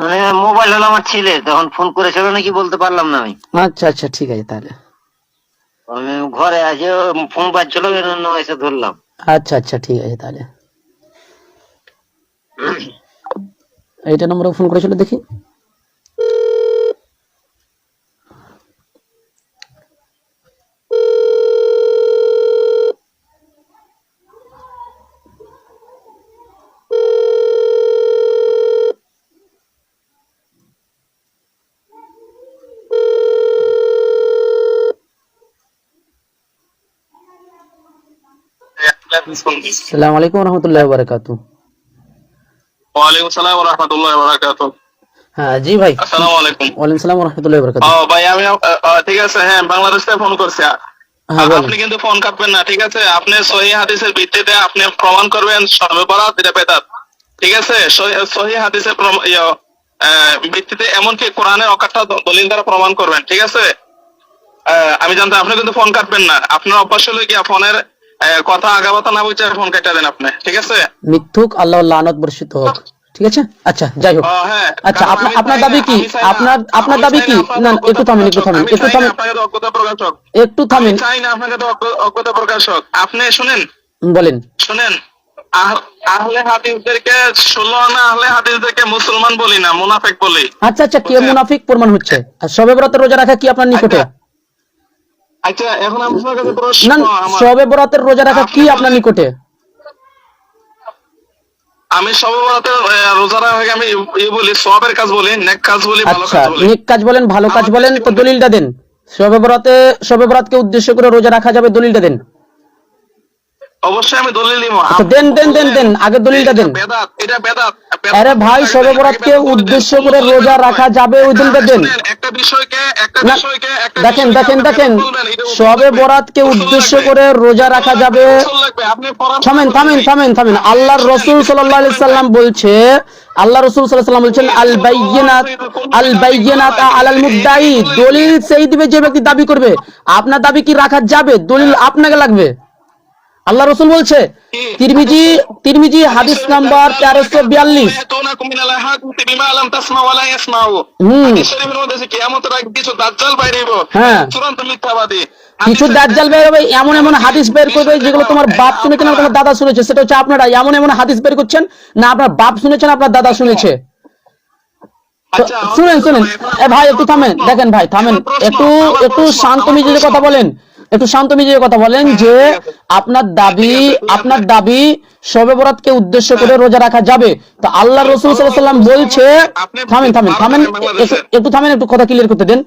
মানে মোবাইল হলো আমার ছেলে, তখন ফোন করেছিল নাকি বলতে পারলাম না আমি। আচ্ছা আচ্ছা, ঠিক আছে তাহলে। আমি ঘরে আছি, ফোন বাজছিল এজন্য এসে ধরলাম। আচ্ছা আচ্ছা, ঠিক আছে তাহলে। এইটা নম্বরে ফোন করেছিল, দেখি। আসসালামু আলাইকুম ওয়া রাহমাতুল্লাহি ওয়া বারাকাতুহু। ওয়ালাইকুম আসসালাম ওয়া রাহমাতুল্লাহি ওয়া বারাকাতুহু। হ্যাঁ জি ভাই। আসসালামু আলাইকুম। ওয়ালাইকুম সালাম ওয়া রাহমাতুল্লাহি ওয়া বারাকাতুহু। ভাই আমি ঠিক আছে, হ্যাঁ বাংলাদেশ থেকে ফোন করছি। হ্যাঁ বলুন। আপনি কিন্তু ফোন কাটবেন না, ঠিক আছে? আপনি সহিহ হাদিসের ভিত্তিতে আপনি প্রমাণ করবেন শবে বরাত এটা বেদাত, ঠিক আছে? সহিহ হাদিসের ভিত্তিতে, এমনকি কোরআনের অকাট্টা দলিল দ্বারা প্রমাণ করবেন, ঠিক আছে? আমি জানতাম আপনি কিন্তু ফোন কাটবেন না। আপনার অভ্যাস হলো কি ফোনের কথা আগাবাতা না বুঝে ফোন কেটে দেন আপনি, ঠিক আছে? মিথ্যুক, আল্লাহর লানত বর্ষিত হোক, ঠিক আছে? আচ্ছা, যাই হোক। হ্যাঁ, আচ্ছা, আপনার দাবি কি? আপনার দাবি কি? না, একটু থামেন, একটু থামেন, একটু থামেন, আপনাকে তো অজ্ঞতা প্রকাশক, একটু থামেন। চাই না আপনাকে তো অজ্ঞতা প্রকাশক। আপনি শুনেন, বলেন। শুনেন, আহলে হাদিসদেরকে 16 আনা আহলে হাদিসদেরকে মুসলমান বলি না, মুনাফিক বলি। আচ্ছা আচ্ছা, কে মুনাফিক প্রমাণ হচ্ছে? আর শবে বরাতের রোজা রাখা কি আপনার নিকটে? আচ্ছা, এখন আপনার কাছে প্রশ্ন, না, শবে বরাতের রোজা রাখা কি আপনার নিকটে? আমি শবে বরাতের রোজা রাখাকে আমি বলি, সওয়াবের কাজ বলি, নেক কাজ বলি, ভালো আচ্ছা, কাজ বলি। নেক কাজ বলেন, ভালো কাজ বলেন, তো দলিলটা দেন। শবে বরাতকে উদ্দেশ্য করে রোজা রাখা যাবে, দলিলটা দেন। অবশ্যই আমি দলিল দিব। আচ্ছা, দেন দেন দেন দেন, আগে দলিলটা দেন। বেদাত, এটা বেদাত। আরে ভাই, শবে বরাতকে উদ্দেশ্য করে রোজা রাখা যাবে, ওই দলিলটা দেন। একটা বিষয়কে না, দেখেন দেখেন দেখেন, শবে বরাতকে উদ্দেশ্য করে রোজা রাখা যাবে। থামেন থামেন থামেন থামেন, আল্লাহর রসুল সাল্লাল্লাহু আলাইহি সাল্লাম বলছে, আল্লাহ রসুল সাল্লাল্লাহু আলাইহি সাল্লাম বলছেন, আল বাইয়িনাত আলাল মুদ্দাই, দলিল সেই দিবে যে ব্যক্তি দাবি করবে। আপনার দাবি কি রাখা যাবে? দলিল আপনাকে লাগবে। আল্লাহ রসুল বলছে, তিরমিজি হাদিস নাম্বার 1342। হ্যাঁ, কিছু দাজ্জাল বের হবে, এমন এমন হাদিস বের করবে যেগুলো তোমার বাপ শুনেছে না তোমার দাদা শুনেছে। সেটা হচ্ছে আপনারা এমন এমন হাদিস বের করছেন, না আপনার বাপ শুনেছেন, আপনার দাদা শুনেছে। শুনেন শুনেন, ভাই একটু থামেন, দেখেন ভাই থামেন, একটু একটু শান্ত মিজাজে কথা বলেন, একটু শান্ত মিজাজে কথা বলেন। যে আপনার দাবি শবে বরাতকে উদ্দেশ্য করে রোজা রাখা যাবে, তো আল্লাহ রসুল সাল্লাল্লাহু আলাইহি সাল্লাম বলছে, থামেন থামেন থামেন, একটু থামেন, একটু কথা ক্লিয়ার করতে দেন।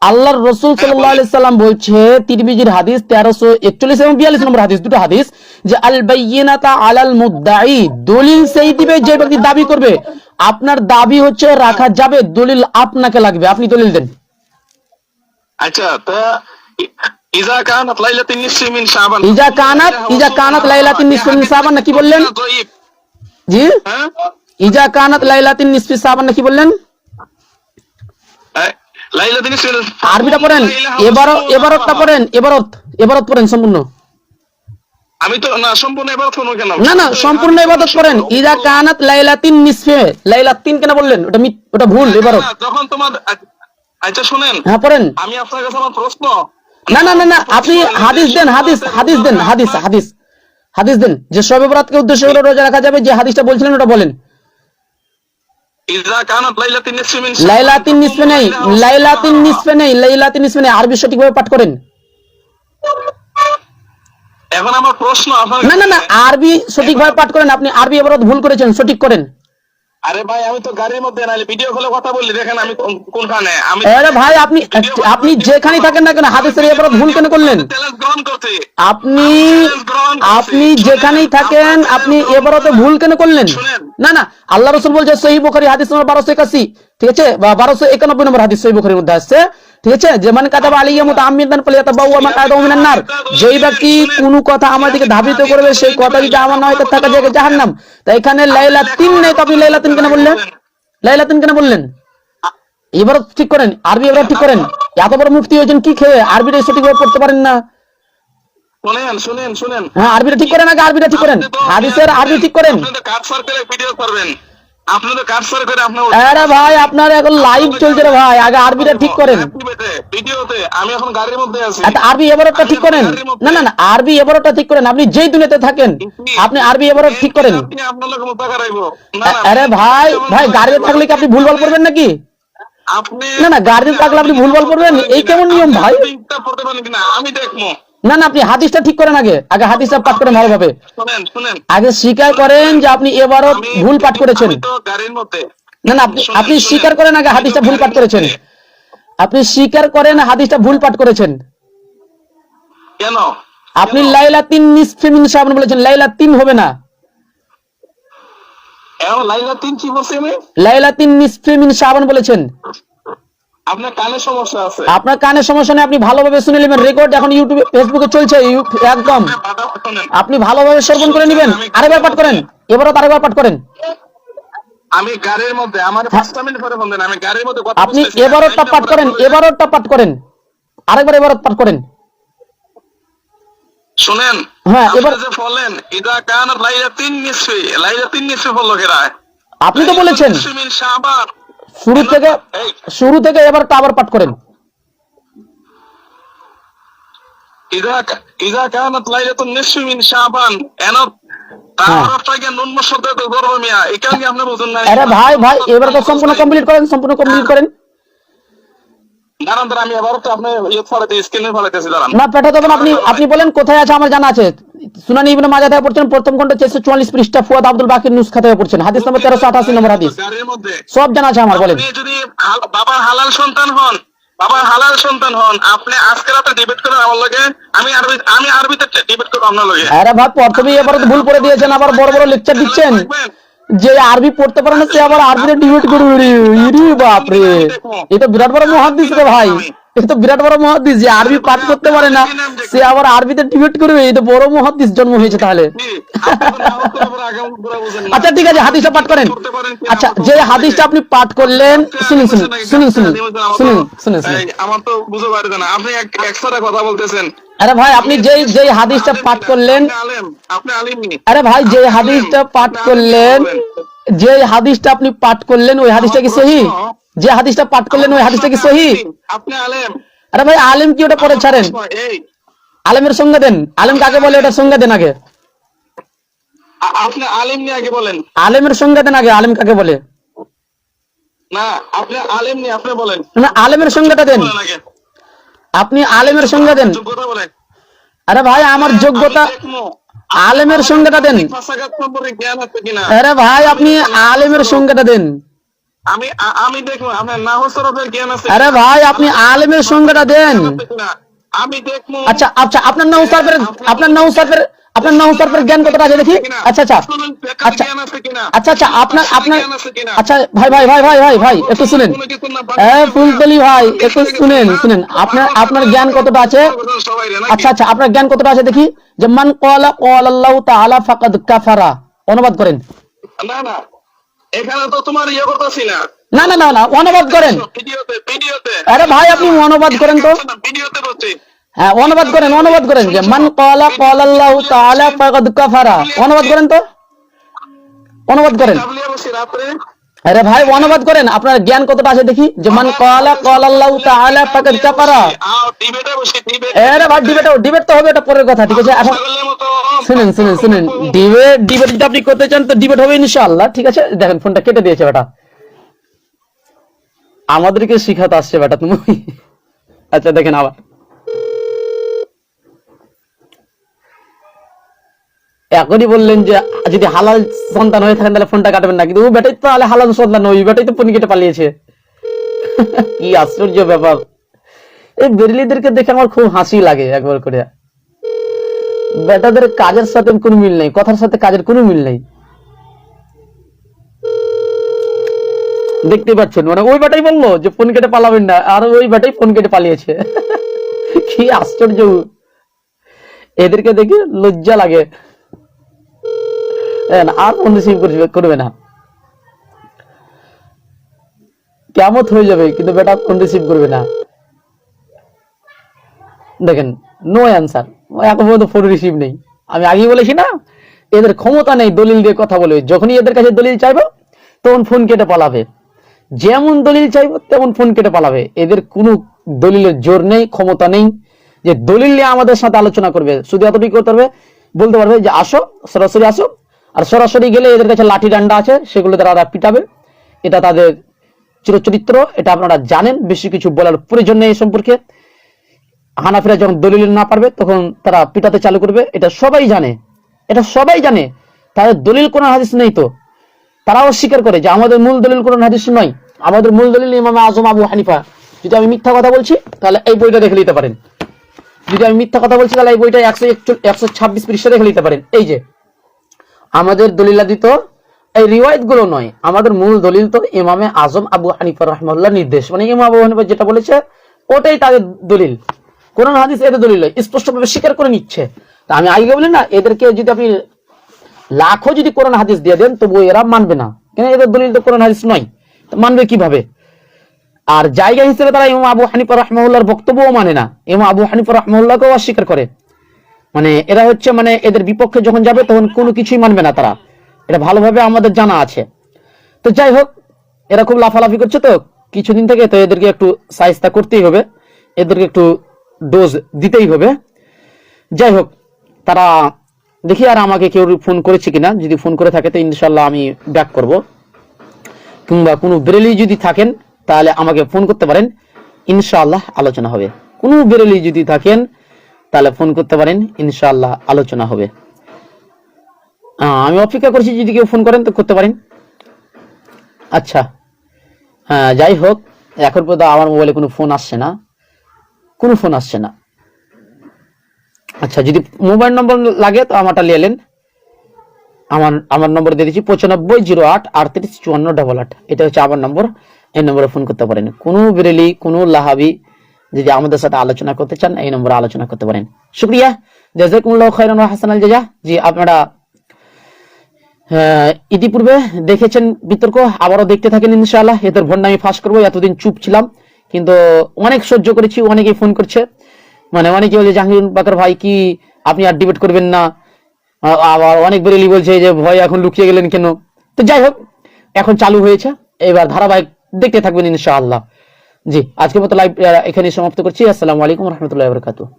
আল্লাহর রসুল সাল্লাল্লাহু আলাইহি সাল্লাম বলছে, তিরমিজির হাদিস 1341 এবং 42 নম্বর হাদিস, দুটো হাদিস, যে আল বাইয়িনাতা আলাল মুদ্দাই, দলিল সেই দিবে যে ব্যক্তি দাবি করবে। আপনার দাবি হচ্ছে রাখা যাবে, দলিল আপনাকে লাগবে, আপনি দলিল দেন। আচ্ছা, তা ইজা কানাত লাইলাতুন নিসফি মিন শাবান, ইজা কানাত লাইলাতুন নিসফি মিন শাবান, না কি বললেন? জি, ইজা কানাত লাইলাতুন নিসফি শাবান, না কি বললেন? লাইলাতুন নিসফি, আরবিটা পড়েন, এবারতটা পড়েন, এবারত পড়েন সম্পূর্ণ। আমি তো না সম্পূর্ণ ইবাদত করব কেন? না না, সম্পূর্ণ ইবাদত করেন। ইজা কানাত লাইলাতুন নিসফি, লাইলাতুন কেন বললেন? ওটা ভুল ইবাদত। যখন তোমার, আচ্ছা শুনেন, হ্যাঁ পড়েন। আমি আপনার কাছে আমার প্রশ্ন, না না না না, আপনি হাদিস দেন, হাদিস দেন, হাদিস দেন, যে শবে বরাতকে উদ্দেশ্য করে রোজা রাখা যাবে, যে হাদিসটা বলছিলেন ওটা বলেন। ইজা কানাত লাইলাতুন নিসফি মিন লাইলাতুন নিসফি নেই, লাইলাতুন নিসফি নেই, আরবি সঠিকভাবে পাঠ করেন। এখন আমার প্রশ্ন আপনার, না না না, আরবি সঠিকভাবে পাঠ করেন। আপনি আরবি ইবারত ভুল করেছেন, সঠিক করেন। আরে ভাই, আমি তো গাড়ির মধ্যে নাইলে ভিডিও কলে কথা বলি, দেখেন আমি কোনখানে। আমি আরে ভাই, আপনি যেখানেই থাকেন না কেন, হাদিসের ইবারত ভুল কেন করলেন? চ্যালেঞ্জ গ্রহণ করছি। আপনি যেখানেই থাকেন, আপনি ইবারতে ভুল কেন করলেন? না না, আল্লাহ রাসূল বলছে, সহিহ বুখারী হাদিস নম্বর 1281, ঠিক আছে, বা 1291 নম্বর হাদিস সহিহ বুখারীর মধ্যে আছে, ঠিক আছে, যে মান কাতাবা আলাইয়া মুতাআম্মিদান ফালিয়াতাবাওয়া মাকআদাহু মিনান নার, যেই ব্যক্তি কোন কথা আমাদেরকে ধাবিত করবে, সেই কথা যদি আমার নয় তো থাকা যায় জাহান্নাম। তাই এখানে লাইলাতুন নেই, তো আপনি লাইলাতুন কেন বললেন? লাইলাতুন কেন বললেন? ইবারত ঠিক করেন, আরবি ইবারত ঠিক করেন। এত বড় মুফতি হয়েছেন কি খেয়ে আরবিটা সঠিকভাবে পড়তে পারেন না? শুনেন, হ্যাঁ, আরবিটা ঠিক করেন, আগে আরবিটা ঠিক করেন, হাদিসের আরবি ঠিক করেন। আপনি তো কাট সার্কেলে ভিডিও করবেন, আপনি তো কাট সার্কেলে আপনার, আরে ভাই, আপনার এখন লাইভ চলছে রে ভাই, আগে আরবিটা ঠিক করেন। ভিডিওতে আমি এখন গাড়ির মধ্যে আছি। আচ্ছা, আরবি ইবারতটা ঠিক করেন। না না না, আরবি ইবারতটা ঠিক করেন। আপনি যেই দুনিয়াতে থাকেন, আপনি আরবি ইবারত ঠিক করেন। আপনি আপনার লোক মুতাকা রাখবো। আরে ভাই, গাড়িতে থাকলে কি আপনি ভুলভাল করবেন নাকি? আপনি না না, গাড়িতে থাকলে আপনি ভুলভাল করবেন, এই কেমন নিয়ম ভাই? পড়তে পারেন কিনা আমি দেখবো। না না, আপনি হাদিসটা ঠিক করেন, আগে হাদিসটা পাঠ করেন ভালোভাবে। শুনেন, আগে স্বীকার করেন যে আপনি ইবারত ভুল পাঠ করেছেন। আমি তো গাড়ির মধ্যে। না না, আপনি স্বীকার করেন আগে হাদিসটা ভুল পাঠ করেছেন। আপনি স্বীকার করেন হাদিসটা ভুল পাঠ করেছেন। কেন? আপনি লাইলাতুন নিসফি মিন শাবান বলেছেন, লাইলাতুন হবে না, এখন লাইলাতুন কি বলছি আমি? লাইলাতুন নিসফি মিন শাবান বলেছেন। আপনার কানে সমস্যা আছে। আপনার কানে সমস্যা নেই, আপনি ভালোভাবে শুনে নেবেন। রেকর্ড এখন ইউটিউবে ফেসবুকে চলছে, একদম আপনি ভালোভাবে শ্রবণ করে নেবেন। আরেকবার পাঠ করেন, এবারও আরেকবার পাঠ করেন। আমি গাড়ির মধ্যে, আমার 5 মিনিট পরে ফোন দেন, আমি গাড়ির মধ্যে কথা আপনি বলতেছি। এবারটা পাঠ করেন, এবারটা পাঠ করেন, আরেকবার এবারত পাঠ করেন। শুনেন, হ্যাঁ, এবার যে বলেন ইদা কানাত লাইলাতুন নিসফি বললো কেরা? আপনি তো বলেছেন মিন শাবান, শুরু থেকে এবারটা আবার পাঠ করেন। ইদা কানাত লাইলাতুন নিসফি মিন শাবান, তারপরটাকে নুন শব্দ তো করব মিয়া, এই কারণে কি আপনি বুঝুন না? আরে ভাই, এবার তো সম্পূর্ণ কমপ্লিট করেন, সম্পূর্ণ কমপ্লিট করেন। দাঁড়ান, আমি আবার তো আপনি ফলাতে স্ক্রিনে ফলাতেছি, দাঁড়ান না পেটা তখন আপনি বলেন কোথায় আছে, আমার জানা আছে। সুনানি ইবনে মাজাহ থেকে পড়ছেন, প্রথম খণ্ড 444 পৃষ্ঠা, ফুয়াদ আব্দুল বাকির নুসখা থেকে পড়ছেন, হাদিস নম্বর 1388 নম্বর হাদিস, গাড়ির মধ্যে সব জানা আছে আমার, বলেন। আপনি যদি বাবার হালাল সন্তান হন, বাবা হালাল সন্তান হন, আপনি আজকে রাতে ডিবেট করেন আমার লগে, আমি আরবিতে ডিবেট করব আপনার লগে। আরে ভাই প্রথমেই এবার তো ভুল করে দিয়েছেন, আবার বড় বড় লেকচার দিচ্ছেন। যে আরবি পড়তে পারে না সে আবার আরবিতে ডিবেট করবে রে। ইরে বাপ রে, এ তো বিরাট বড় মুহাদ্দিস রে ভাই, এ তো বিরাট বড় মুহাদ্দিস। যে আরবি পাঠ করতে পারে না সে আবার আরবিতে ডিবেট করবে, এই তো বড় মুহাদ্দিস জন্ম হয়েছে তাহলে। আচ্ছা ঠিক আছে, হাদিসটা পাঠ করেন। আচ্ছা যে হাদিসটা আপনি পাঠ করলেন, শুনুন শুনুন শুনুন শুনুন শুনুন শুনুন শুনুন। আমার তো বুঝতে পারছেন না, আপনি একসাথে কথা বলতেছেন। আরে ভাই আপনি যেই হাদিসটা পাঠ করলেন, আপনি আলিম নি। আরে ভাই যে হাদিসটা পাঠ করলেন, যে হাদিসটা আপনি পাঠ করলেন ওই হাদিসটা কি সহি? যে হাদিসটা পাঠ করলেন ওই হাদিসটা কি সহি? আপনি আলেম। আরে ভাই আলেম কি ওটা পরে ছাড়েন, এই আলেমের সংজ্ঞা দেন। আলেম কাকে বলে এটা সংজ্ঞা দেন আগে। আপনি আলেম নিয়ে আগে বলেন। আলেমের সংজ্ঞা দেন আগে, আলেম কাকে বলে। না আপনি আলেম নিয়ে আপনি বলেন। না আলেমের সংজ্ঞাটা দেন, বলেন আগে। আপনি আলেমের সংজ্ঞা দেন। যোগ্যতা বলেন। আরে ভাই আমার যোগ্যতা, আলেমের সংজ্ঞাটা দেন। ভাষাগত সম্পর্কে জ্ঞান আছে কিনা? আরে ভাই আপনি আলেমের সংজ্ঞাটা দেন। আমি দেখবো আপনার নাহু সরফের জ্ঞান আছে। আরে ভাই আপনি আলেমের সংজ্ঞাটা দেন। আমি দেখবো। আচ্ছা আচ্ছা আপনার নাহু সরফের জ্ঞান কতটা আছে দেখি। আচ্ছা আচ্ছা আচ্ছা আচ্ছা আচ্ছা আপনার আচ্ছা ভাই একটু শুনেন। ফুলতলি ভাই একটু শুনেন আপনার জ্ঞান কতটা আছে। আচ্ছা আচ্ছা আপনার জ্ঞান কতটা আছে দেখি। যে মান ক্বালা আল্লাহু তাআলা ফাকাদ কাফারা, অনুবাদ করেন। না না এখানে তো তোমার করতেছি না। না না না না অনুবাদ করেন। ভিডিওতে আরে ভাই আপনি অনুবাদ করেন তো। ভিডিওতে বলছি। হ্যাঁ অনুবাদ করেন যে মান ক্বালা আল্লাহু তাআলা ফাকাদ কাফারা, অনুবাদ করেন তো, অনুবাদ করেন। আরে ভাই অনুবাদ করেন, আপনার জ্ঞান কতটা আছে দেখি। যে মান ক্বালা আল্লাহু তাআলা ফাকাদ কাফারা। আরে ভাই ডিবেট তো হবে, এটা পরের কথা, ঠিক আছে। এখন শুনেন ডিবেট যদি আপনি করতে চান তো ডিবেট হবে ইনশাআল্লাহ, ঠিক আছে। দেখেন ফোনটা কেটে দিয়েছে বেটা, আমাদেরকে শিখাতে আসছে বেটা তুমি। আচ্ছা দেখেন আবার এখনই বললেন যে যদি হালাল সন্তান হয়ে থাকেন তাহলে ফোনটা কাটবেন না, কিন্তু ও বেটাই তো হালাল সন্তান, ওই বেটাই তো ফোন কেটে পালিয়েছে। কি আশ্চর্য ব্যাপার, এই বেরেলিদেরকে দেখে আমার খুব হাসি লাগে একবার করে। বেটাদের কাজের সাথে কোনো মিল নেই, কথার সাথে কাজের কোনো মিল নেই। দেখতে পাচ্ছেন, মানে ওই বেটাই বললো যে ফোন কেটে পালাবেন না, আর ওই বেটাই ফোন কেটে পালিয়েছে। কি আশ্চর্য, এদেরকে দেখে লজ্জা লাগে। আর ফোন রিসিভ করবে না, কিয়ামত হয়ে যাবে, কিন্তু বেটা ফোন রিসিভ করবে না। দেখেন নো অ্যান্সার, এখন পর্যন্ত ফোন রিসিভ নেই। আমি আগেই বলেছি না, এদের ক্ষমতা নেই দলিল দিয়ে কথা বলে। যখনই এদের কাছে দলিল চাইবো তখন ফোন কেটে পালাবে, যেমন দলিল চাইবো তেমন ফোন কেটে পালাবে। এদের কোনো দলিলের জোর নেই, ক্ষমতা নেই যে দলিল নিয়ে আমাদের সাথে আলোচনা করবে। শুধু এতটুকু করতে পারবে, বলতে পারবে যে আসো, সরাসরি আসো। আর সরাসরি গেলে এদের কাছে লাঠি ডান্ডা আছে, সেগুলো তারা পিটাবে। এটা তাদের চিরচরিত্র, এটা আপনারা জানেন, বেশি কিছু বলার প্রয়োজন নেই এই সম্পর্কে। হানাফিরা যখন দলিল না পারবে তখন তারা পিটাতে চালু করবে, এটা সবাই জানে, এটা সবাই জানে। তাদের দলিল কোন হাদিস নেই তো তারাও স্বীকার করে যে আমাদের মূল দলিল কোন হাদিস নয়, আমাদের মূল দলিল ইমাম আজম আবু হানিফা। যদি আমি মিথ্যা কথা বলছি তাহলে এই বইটা দেখে নিতে পারেন, যদি আমি মিথ্যা কথা বলছি তাহলে এই বইটা 126 পৃষ্ঠা দেখে নিতে পারেন। এই যে আমাদের দলিলাদিত এই রিওয়ায়াত গুলো নয়, আমাদের মূল দলিল তো ইমামে আজম আবু হানিফা রাহমাহুল্লাহ নির্দেশ, মানে ইমাম আবু হানিফা যেটা বলেছে ওটাই তাদের দলিল। কোরআন হাদিস এদের দলিল নয়, স্পষ্টভাবে স্বীকার করে নিচ্ছে। তা আমি আগে বলি না, এদেরকে যদি আপনি লাখো যদি কোরআন হাদিস দিয়ে দেন তবু এরা মানবে না, কেন এদের দলিল তো কোরআন হাদিস নয়, মানবে কিভাবে? আর জায়গা হিসেবে তারা ইমাম আবু হানিফা রাহমাহুল্লাহর বক্তব্যও মানে না, ইমাম আবু হানিফা রাহমাহুল্লাহকেও অস্বীকার করে। মানে এরা হচ্ছে মানে এদের বিপক্ষে যখন যাবে তখন কোনো কিছুই মানবে না তারা, এটা ভালোভাবে আমাদের জানা আছে। তো যাই হোক, এরা খুব লাফালাফি করছে তো কিছুদিন থেকে, তো এদেরকে একটু সাইজটা করতেই হবে, এদেরকে একটু ডোজ দিতেই হবে। যাই হোক, তারা দেখি আর আমাকে কেউ ফোন করেছে কিনা, যদি ফোন করে থাকে তো ইনশাল্লাহ আমি ব্যাক করব, কিংবা কোনো বেরেলি যদি থাকেন তাহলে আমাকে ফোন করতে পারেন, ইনশাআল্লাহ আলোচনা হবে। কোনো বেরেলি যদি থাকেন তাহলে ফোন করতে পারেন, ইনশাআল্লাহ আলোচনা হবে। আমি অপেক্ষা করছি, যদি কেউ ফোন করেন তো করতে পারেন। আচ্ছা, যাই হোক, এখন পর্যন্ত আমার মোবাইলে কোনো ফোন আসছে না, কোনো ফোন আসছে না। আচ্ছা, যদি মোবাইল নম্বর লাগে তো আমারটা নিয়ে এলেন, আমার নম্বর দিয়ে দিচ্ছি 9508385488। এটা হচ্ছে আমার নম্বর, এই নম্বরে ফোন করতে পারেন। কোনো বেরেলি, কোনো লাহাবি যদি আমাদের সাথে আলোচনা করতে চান এই নম্বরে আলোচনা করতে পারেন। শুকরিয়া, জাযাকুমুল্লাহু খাইরান ওয়া হাসানাল জাযা। জি, আপনারা ইতিপূর্বে দেখেছেন বিতর্ক, আবারও দেখতে থাকেন ইনশাআল্লাহ। এদের ভন্ড আমি ফাঁস করবো। এতদিন চুপ ছিলাম, কিন্তু অনেক সহ্য করেছি। অনেকেই ফোন করছে, মানে অনেকে বলে জাহাঙ্গীর বাকর ভাই কি আপনি আর ডিবেট করবেন না, আবার অনেক বেরেলি বলছে যে ভয় এখন লুকিয়ে গেলেন কেন। তো যাই হোক, এখন চালু হয়েছে, এবার ধারাবাহিক দেখতে থাকবেন ইনশাআল্লাহ। জি, আজকের মতো লাইভ এখানে সমাপ্ত করছি। আসসালামু আলাইকুম ওয়া রাহমাতুল্লাহি ওয়া বারাকাতুহু।